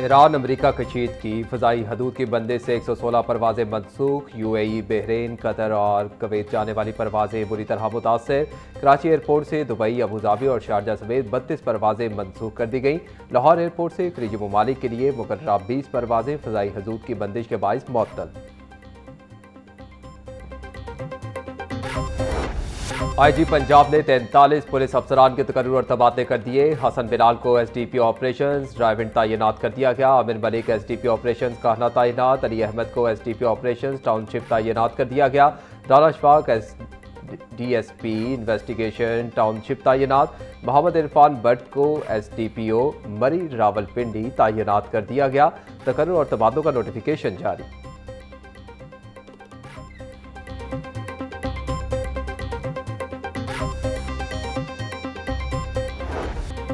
Iran America कशीदगी फ़ज़ाई हदूद की बंदिश से 116 परवाज़ें मनसूख। यूएई, बहरीन, कतर और कुवैत जाने वाली परवाज़ें बुरी तरह मुतासर। कराची एयरपोर्ट से दुबई, अबूधाबी और शारजा समेत 32 परवाज़ें मनसूख कर दी गईं। लाहौर एयरपोर्ट से खलीजी ममालिक के लिए मुकर्ररा 20 परवाज़ें फ़ज़ाई हदूद की बंदिश के बाइस मुअत्तल। आईजी पंजाब ने 43 पुलिस अफसरान के तकर्रुर और तबादले कर दिए। हसन बिलाल को एसडीपी ऑपरेशंस ड्राइविंग तैनात कर दिया गया। अमिन मलिक एसडीपी ऑपरेशंस कहना तैनात। अली अहमद को एसडीपी ऑपरेशंस टाउनशिप तैनात कर दिया गया। Rana Ashfaq DSP investigation township तैनात। मोहम्मद इरफान भट्ट को एसडीपीओ मरी रावलपिंडी तैनात कर दिया गया। तकर्रुर और तबादलों का नोटिफिकेशन जारी।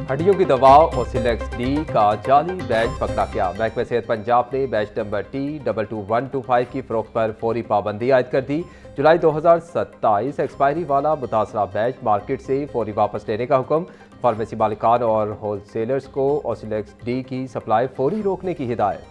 हड्डियों की दवा ओसिलेक्स डी का जाली बैच पकड़ा गया। महकमे सेहत पंजाब ने बैच नंबर T22125 की फरोख्त पर फौरी पाबंदी आयद कर दी। जुलाई 2027 एक्सपायरी वाला मुतासरा बैच मार्केट से फौरी वापस लेने का हुक्म। फार्मेसी मालिकान और होलसेलर्स को ओसिलेक्स डी की सप्लाई फौरी रोकने की हिदायत।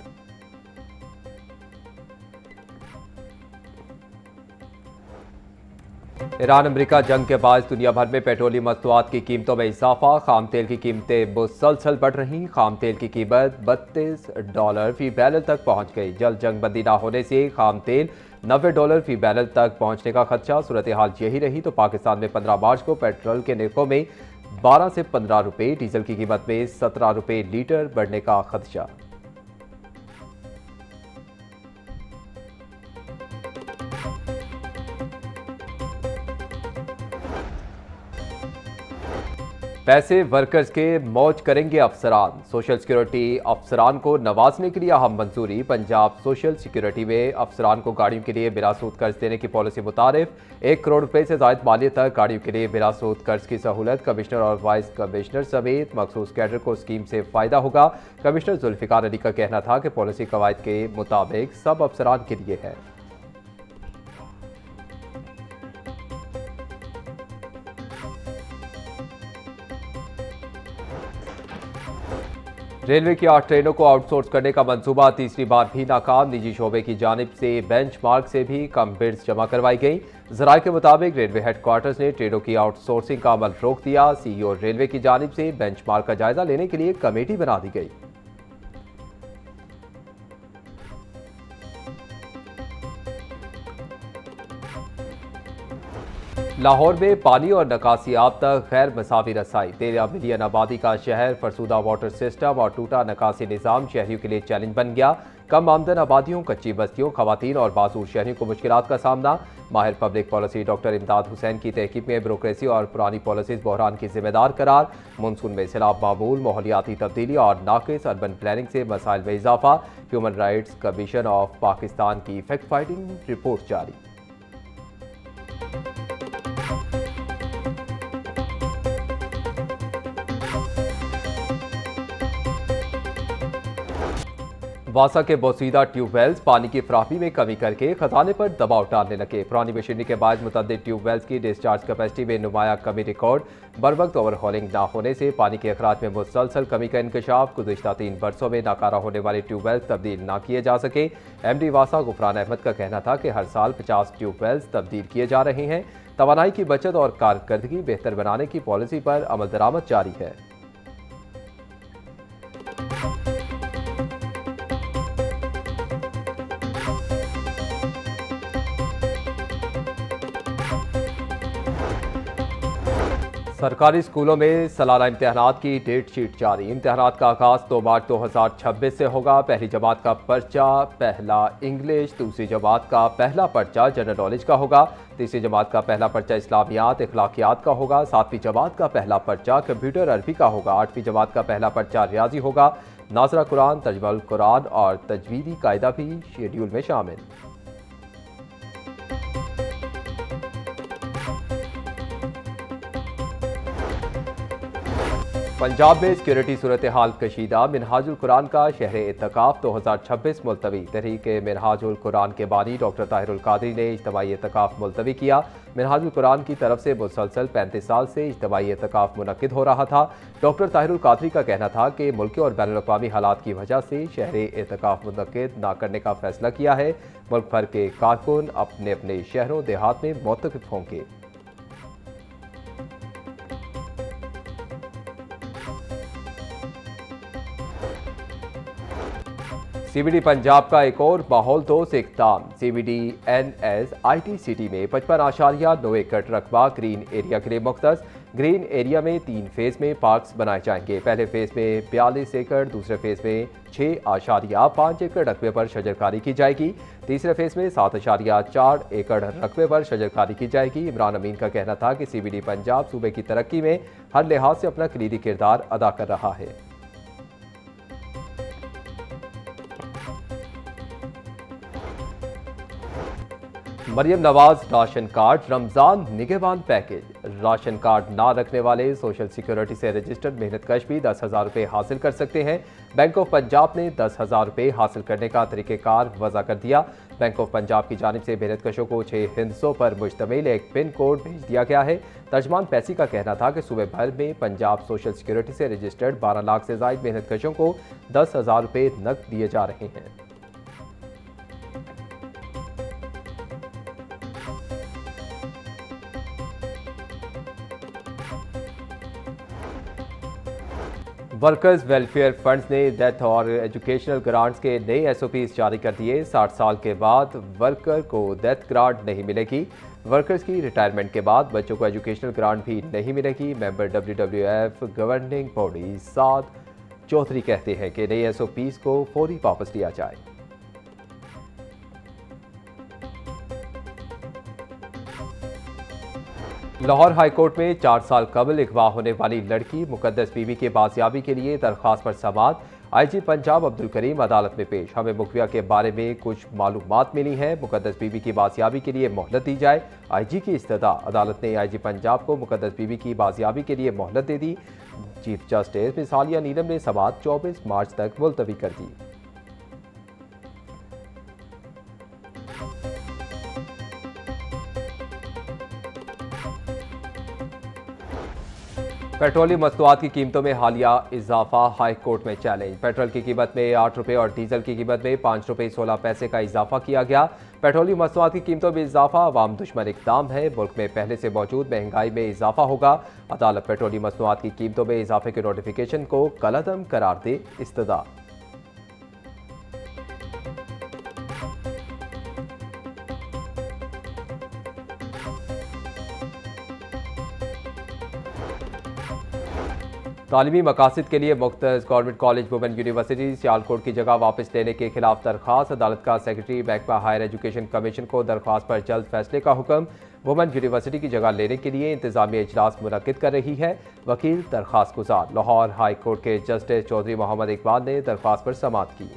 ईरान अमेरिका जंग के बाद दुनिया भर में पेट्रोलियम मस्तूआत की कीमतों में इजाफा। खाम तेल की कीमतें मुसलसल बढ़ रही। खाम तेल की कीमत $32 फी बैरल तक पहुंच गई। जल्द जंग बंदी ना होने से खाम तेल $90 फी बैरल तक पहुंचने का खदशा। सूरत हाल यही रही तो पाकिस्तान में 15 मार्च को पेट्रोल के निर्खों में 12 से 15 रुपये, डीजल की कीमत में 17 रुपये लीटर बढ़ने का खदशा। पैसे वर्कर्स के मौज करेंगे अफसरान। सोशल सिक्योरिटी अफसरान को नवाजने के लिए अहम मंजूरी। पंजाब सोशल सिक्योरिटी में अफसरान को गाड़ियों के लिए बिला सूद कर्ज देने की पॉलिसी मुतारिफ। 1 करोड़ रुपए से जायद मालियत तक गाड़ियों के लिए बिला सूद कर्ज की सहूलत। कमिश्नर और वाइस कमिश्नर समेत मखसूस कैडर को स्कीम से फायदा होगा। कमिश्नर जुल्फिकार अली का कहना था कि पॉलिसी कवायद के मुताबिक सब अफसरान के लिए है। रेलवे की 8 ट्रेनों को आउटसोर्स करने का मंसूबा तीसरी बार भी नाकाम। निजी शोबे की जानिब से बेंचमार्क से भी कम बिड्स जमा करवाई गई। जराये के मुताबिक रेलवे हेडक्वार्टर्स ने ट्रेनों की आउटसोर्सिंग का अमल रोक दिया। सीईओ रेलवे की जानिब से बेंचमार्क का जायजा लेने के लिए कमेटी बना दी गई। लाहौर में पानी और नकासियात तक गैर मसावी रसाई। 13 मिलियन आबादी का शहर, फरसूदा वाटर सिस्टम और टूटा नकासी निज़ाम शहरियों के लिए चैलेंज बन गया। कम आमदन आबादियों, कच्ची बस्तियों, खवातीन और बासूर शहरियों को मुश्किलात का सामना। माहिर पब्लिक पॉलिसी डॉक्टर इमदाद हुसैन की तहकीक में ब्यूरोक्रेसी और पुरानी पॉलिसीज बहरान की जिम्मेदार करार। मानसून में सैलाब मामूल, माहौलियाती तब्दीली और नाकिस अर्बन प्लानिंग से मसाइल में इजाफा। Human rights commission of Pakistan की फैक्ट फाइंडिंग रिपोर्ट जारी। वासा के बोसीदा ट्यूबवेल्स पानी की फ्राहमी में कमी करके खजाने पर दबाव डालने लगे। पुरानी मशीनरी के बाद मुतअद्दिद ट्यूबवेल्स की डिस्चार्ज कैपेसिटी में नुमाया कमी रिकॉर्ड। बरवक्त ओवरहॉलिंग न होने से पानी के अखराज में मुसलसल कमी का इंकशाफ। गुज़िश्ता 3 बरसों में नाकारा होने वाले ट्यूबवेल्स तब्दील न किए जा सके। एमडी वासा गुफरान अहमद का कहना था कि हर साल 50 ट्यूबवेल्स तब्दील किए जा रहे हैं। तवानाई की बचत और कारकर्दगी बेहतर बनाने की पॉलिसी पर अमल दरामद जारी है। सरकारी स्कूलों में सालाना इम्तहानात की डेट शीट जारी। इम्तहानात का आगाज 2 मार्च 2026 से होगा। पहली जमात का पर्चा पहला इंग्लिश, दूसरी जमात का पहला पर्चा जनरल नॉलेज का होगा, तीसरी जमात का पहला पर्चा इस्लामियात इखलाकियात का होगा, 7वीं जमात का पहला पर्चा कंप्यूटर अरबी का होगा, 8वीं जमात का पहला पर्चा रियाजी होगा। नाज़रा कुरान, तर्जुमा कुरान और तजवीदी कायदा भी शेड्यूल में शामिल। पंजाब में सिक्योरिटी सूरत हाल कशीदा। मिनहाजुल कुरान का शहर एतकाफ 2026 मुलतवी। तहरीक मिनहाजुल कुरान के बानी डॉक्टर ताहिरुल कादरी ने इज्तिमाई एतकाफ मुलतवी किया। मिनहाजुल कुरान की तरफ से मुसलसल 35 साल से इज्तिमाई एतकाफ मुनक्किद हो रहा था। डॉक्टर ताहिरुल कादरी का कहना था कि मुल्की और बैनुल अक़वामी हालात की वजह से शहर एतकाफ मुनक्किद न करने का फैसला किया है। मुल्क भर के कारकुन अपने अपने शहरों देहात में मुतक़िफ़ होंगे। सीबीडी पंजाब का एक और माहौल दोस्त इक़दाम। सीबीडी NS-IT सिटी में 55.9 एकड़ रकबा ग्रीन एरिया के लिए मुख्तस। ग्रीन एरिया में 3 फेज में पार्क्स बनाए जाएंगे। पहले फेज में 42 एकड़, दूसरे फेज में 6.5 एकड़ रकबे पर शजरकारी की जाएगी। तीसरे फेज में 7.4 एकड़ रकबे पर शजरकारी की जाएगी। इमरान अमीन का कहना था कि सीबीडी पंजाब सूबे की तरक्की में हर लिहाज से अपना कलीदी किरदार अदा कर रहा है। Maryam Nawaz ration card Ramzan Nigehban package. Ration card ना रखने वाले सोशल सिक्योरिटी से रजिस्टर्ड मेहनत कश भी 10,000 रुपये हासिल कर सकते हैं। बैंक ऑफ पंजाब ने 10,000 रुपये हासिल करने का तरीक़ेकार वज़ा कर दिया। बैंक ऑफ पंजाब की जानिब से मेहनत कशों को 6 हिंसों पर मुश्तमिल एक पिन कोड भेज दिया गया है। तर्जमान पैसी का कहना था कि सूबे भर में पंजाब सोशल सिक्योरिटी से रजिस्टर्ड 12 लाख से ज़ायद मेहनत कशों को 10,000 रुपये नकद दिए जा रहे हैं। वर्कर्स वेलफेयर फंड्स ने डेथ और एजुकेशनल ग्रांट्स के नए SOPs जारी कर दिए। 60 साल के बाद वर्कर को डेथ ग्रांट नहीं मिलेगी। वर्कर्स की रिटायरमेंट के बाद बच्चों को एजुकेशनल ग्रांट भी नहीं मिलेगी। मेंबर WWF गवर्निंग बॉडी साद चौधरी कहते हैं कि नए SOPs को फौरी वापस लिया जाए। लाहौर हाई कोर्ट में 4 साल कबल अगवा होने वाली लड़की मुकद्दस बीवी के बाजियाबी के लिए दरख्वास्त पर समाअत। IG पंजाब अब्दुल करीम अदालत में पेश। हमें मुखबिया के बारे में कुछ मालूमात मिली हैं। मुकद्दस बीवी की बाजियाबी के लिए मोहलत दी जाए। IG की इस्तदा। अदालत ने IG पंजाब को मुकद्दस बीवी की बाजियाबी के लिए मोहलत दे दी। चीफ जस्टिस मिसालिया नीलम ने समाअत 24 मार्च तक मुलतवी कर दी। पेट्रोलियम मसनूआत की कीमतों में हालिया इजाफा हाई कोर्ट में चैलेंज। पेट्रोल की कीमत में 8 रुपये और डीजल की कीमत में 5 रुपये 16 पैसे का इजाफा किया गया। पेट्रोलियम मसनूआत की कीमतों में इजाफा अवाम दुश्मन इक़दाम है। मुल्क में पहले से मौजूद महंगाई में इजाफा होगा। अदालत पेट्रोलियम मसनूआत की कीमतों में इजाफे के नोटिफिकेशन को कलअदम करार दे। इस्तदा। तालीमी मकासद के लिए मुख्तस government college women university Sialkot की जगह वापस लेने के खिलाफ दरख्वास्त। अदालत का सेक्रेटरी महकमा हायर एजुकेशन कमीशन को दरख्वास्त पर जल्द फैसले का हुक्म। वुमेन यूनिवर्सिटी की जगह लेने के लिए इंतजामी इजलास मुनक्किद कर रही है। वकील दरख्वास्त गुजार। लाहौर हाई कोर्ट के जस्टिस चौधरी मोहम्मद इकबाल ने दरख्वास्त पर समाअत की।